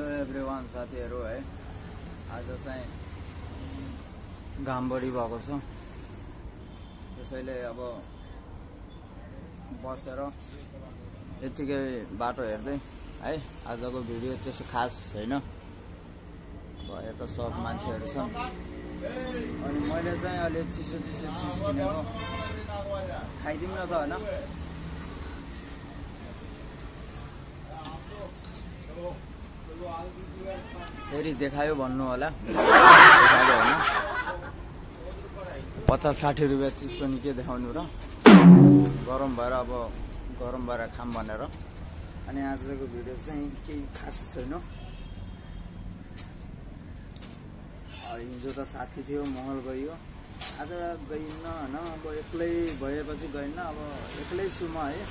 Hello everyone साथीहरु है। आज चाहिँ घाम बढी भएको छ, त्यसैले अब बसेर यतिकै बाटो हेर्दै है। आजको भिडियो त्यस्तो खास हैन, भए त सब मान्छेहरु छन्। अनि मैले चाहिँ अलि चिसो चिज किनेको, खाइदिउँ न त हैन। फेरि देखायो भन्नु होला, देखायो हैन। 50-60 रुपैयाँ चिज पनि के देखाउनु र, गरम भएर अब गरम भएर खाम भनेर। अनि आजको भिडियो चाहिँ केही खास छैन। हिजो त साथी थियो, महल गयो, आज गइन्न हैन। अब एक्लै भएपछि गइन्न, अब एक्लै छु म है।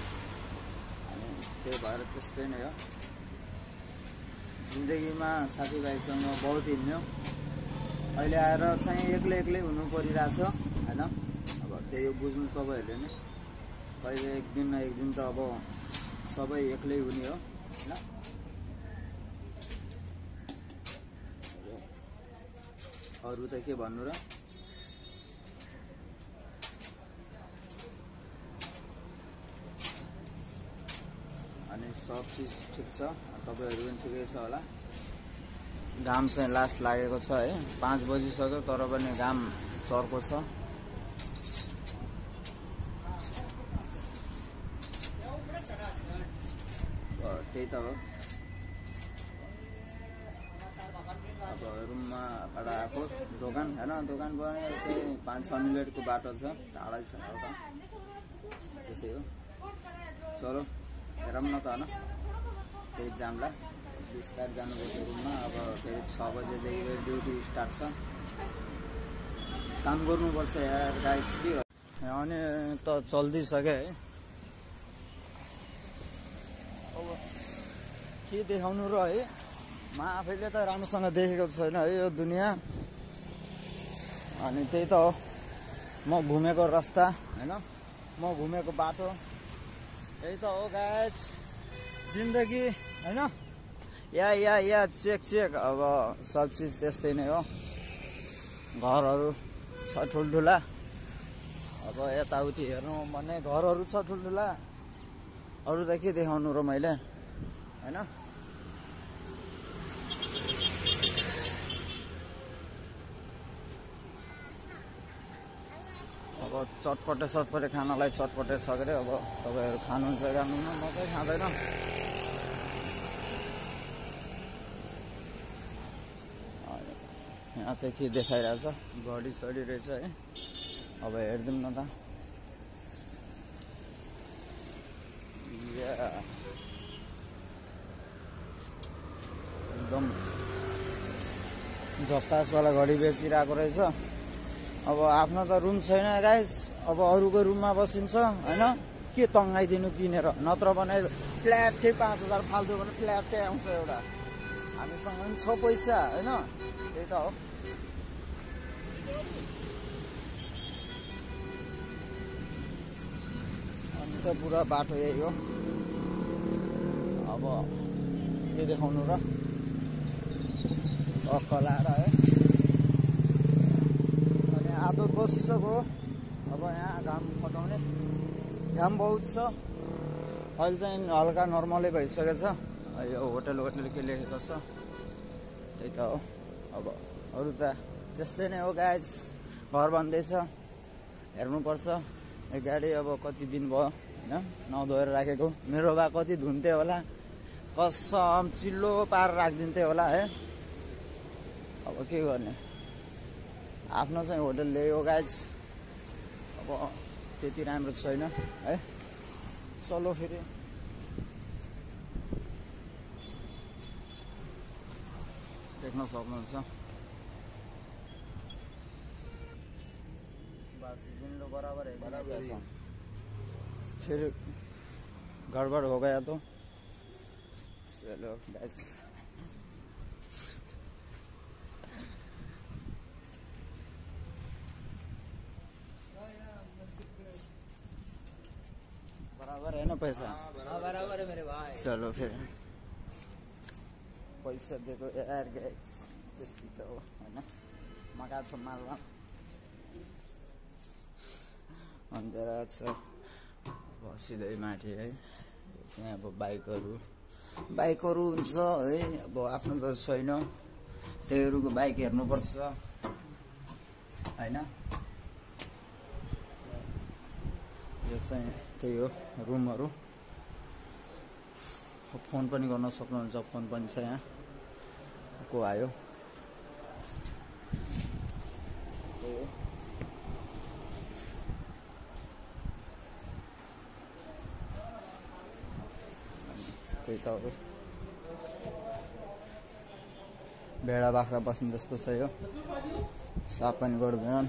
अनि त्यही भएर त्यस्तै नै हो। जिन्दगीमा साथीभाइसँग बहुत हिँड्यो, अहिले आएर चाहिँ एक्लै हुनु परिरहेछ हैन। अब त्यही हो, बुझ्नु तपाईहरुले नै। कहिले एक दिन न एक दिन त अब सबै एक्लै हुने हो हैन। अरु त के भन्नु र। अनि सब चीज ठिक छ, तपाईहरु पनि ठिकै छ होला। घाम चाहिँ लास्ट लागेको छ है, 5 बजिसक्यो तर पनि घाम चर्को छ। त्यही त हो। अब रुममा एउटा आएको दोकान हैन, दोकान पनि यसै 5-6 मिनेटको बाटो छ, टाढै छ एउटा। त्यसै हो, चलो हेरौँ न त हैन। त्यही जामला बिस्तार जानुपर्छ रुममा। अब फेरि 6 बजेदेखि ड्युटी स्टार्ट छ, काम गर्नुपर्छ यार गाइस। के अनि त चल्दिसक्यो है। अब के देखाउनु र है, म आफैले त राम्रोसँग देखेको छैन है यो दुनियाँ। अनि त्यही त हो, म घुमेको रास्ता हैन, म घुमेको बाटो यही त हो गाइस। जिन्दगी हैन, या चेक। अब सब चीज त्यस्तै नै हो। घरहरू छ ठुल्ठुला, अब यताउति हेर्नु भने घरहरू छ ठुल्ठुला। अरू त के देखाउनु र मैले हैन। अब चटपटे खानालाई चटपटे छ गरे। अब तपाईहरु खानुहुन्छ खानुहुन्न, म चाहिँ खाँदैन। यहाँ चाहिँ के देखाइरहेछ, घडी चढिरहेछ है। अब हेर्दिउँ न त। एकदम झक्कासवाला घडी बेचिरहेको रहेछ। अब आफ्नो त रुम छैन गाइस, अब अरूको रुममा बसिन्छ हैन। के तङ्गाइदिनु किनेर, नत्र भने फ्ल्याटै 5000 फाल्तु भने फ्ल्याटै आउँछ एउटा। हामीसँग पनि छ पैसा हैन, त्यही त हो। अनि त पुरा बाटो यही हो। अब के देखाउनु र, अक्कलाएर है। अनि आदत बसिसक्यो। अब यहाँ घाम खताउने, घाम बहुत छ। अहिले चाहिँ हल्का नर्मलै भइसकेको छ। यो होटल के लेखेको छ, त्यही त हो। अब अरू त त्यस्तै नै हो गाइस। घर बन्दैछ, हेर्नुपर्छ। यो गाडी अब कति दिन भयो हैन नधोएर राखेको। मेरो बा कति धुन्थे होला, कसम चिल्लो पार राखिदिन्थे होला है। अब के गर्ने, आफ्नो चाहिँ होटल ल्यायो गाइस। अब त्यति राम्रो छैन है। चलो फेरि देख्न सक्नुहुन्छ। बस विंडो बराबर है, फिर गड़बड़ हो गया तो चलो गाइस। बराबर है ना पैसा? बराबर है मेरे भाई। चलो फिर पैसा दिएको एयर गाइस त्यस्तै त हो होइन मगाएको छु मालमा अन्धेरा छ सिधै माथि है चाहिँ अब बाइकहरू हुन्छ है अब आफ्नो त छैन त्यहीहरूको बाइक हेर्नुपर्छ होइन यो चाहिँ त्यही हो रुमहरू फोन पनि गर्न सक्नुहुन्छ फोन पनि छ यहाँ को आयो त्यही त हो भेडा बाख्रा बस्ने जस्तो छ यो साफ पनि गर्दैन